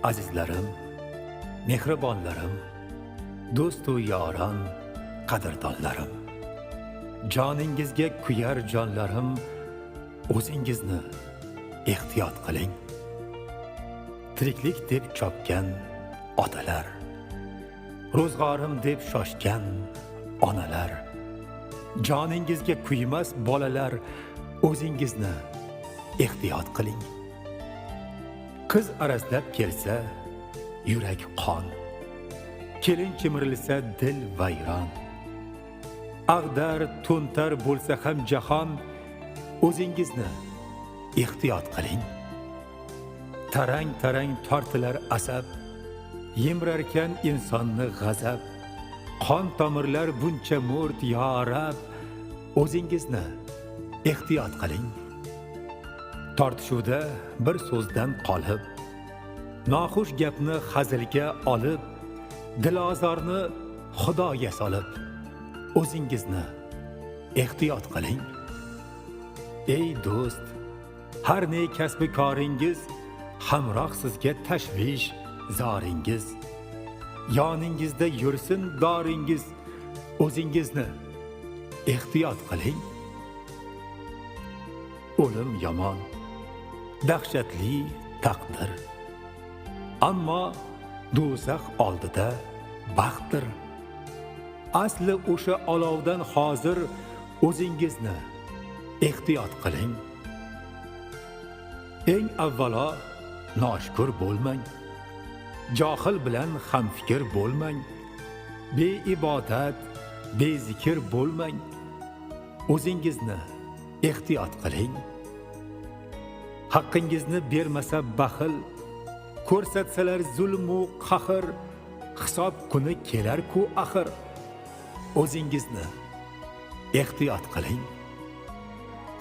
azizlarim, mehribonlarim, do'stu yoron, qadrdonlarim, joningizga kuyar jonlarim, o'zingizni ehtiyot qiling. Tiriklik deb chopgan otalar, ro'zg'orim deb shoshgan onalar, joningizga kuymas bolalar, o'zingizni ehtiyot qiling. Qiz araslab kelsa, yurak qon, kelin chimirilsa dil vayron. Ag'dar, to'ntar bo'lsa ham jahon, o'zingizni ehtiyot qiling. Tarang-tarang tortilar asab, yemrarkan insonni g'azab. Qon tomirlar buncha mo'rt yo Rab, o'zingizni ehtiyot qiling. Tortishuvda bir so'zdan qolib, noxush gapni hazilga olib, dilozorni Xudoga solib, o'zingizni ehtiyot qiling. Ey do'st, har ne kasbi koringiz, hamroh sizga tashvish zoringiz. Yoningizda yursin doringiz, o'zingizni ehtiyot qiling. O'lim yomon, dahshatli taqdir, ammo do'zax oldida baxtdir. Asli o'sha olovdan hozir, o'zingizni ehtiyot qiling. Eng avvalo noshkur bo'lmang, johil bilan hamfikr bo'lmang, beibodat, bezikr bo'lmang, o'zingizni ehtiyot qiling. Haqqingizni bermasa baxil, ko'rsatsalar zulm u qahr, hisob kuni kelar-ku axir, o'zingizni ehtiyot qiling.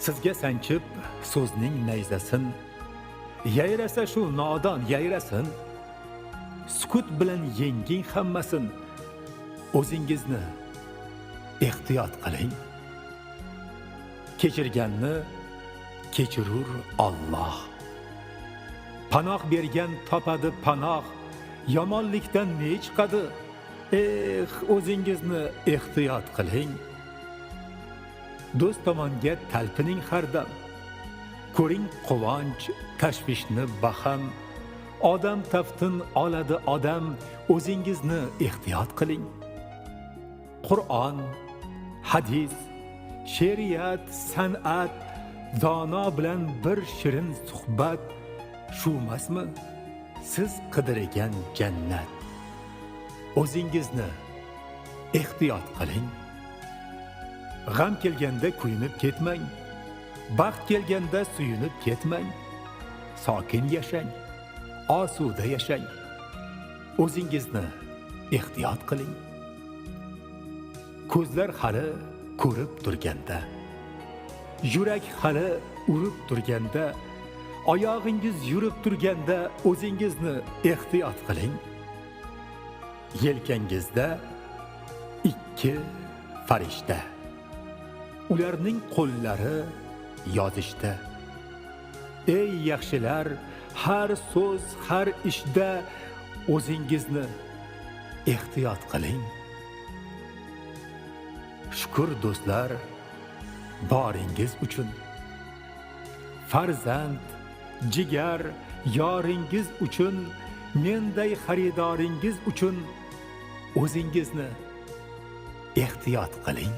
Sizga sanchib so'zning nayzasin, yayrasa shu nodon yayrasin. Sukut bilan yenging hammasin, o'zingizni ehtiyot qiling. Kechirganni kechirur Alloh. Panoh bergan topadi panoh, yomonlikdan ne chiqadi? O'zingizni ehtiyot qiling. Do'st tomonga talpining har dam, ko'ring quvonch, tashvishni baham. Odam taftin oladi odam, o'zingizni ehtiyot qiling. Qur'on, hadis, she'riyat, san'at, dono bilan bir shirin suhbat, shumasmi siz qidirgan jannat? O'zingizni ehtiyot qiling. G'am kelganda kuyinib ketmang, baxt kelganda suyunib ketmang. Sokin yashang, osuda yashang, o'zingizni ehtiyot qiling. Ko'zlar hali ko'rib turganda, yurak hali urib turganda, oyog'ingiz yurib turganda, o'zingizni ehtiyot qiling. Yelkangizda ikki farishta, ularning qo'llari yozishda. Ey yaxshilar, har so'z, har ishda o'zingizni ehtiyot qiling. Shukr do'stlar boringiz uchun, farzand, jigar, yoringiz uchun, menday xaridoringiz uchun o'zingizni ehtiyot qiling.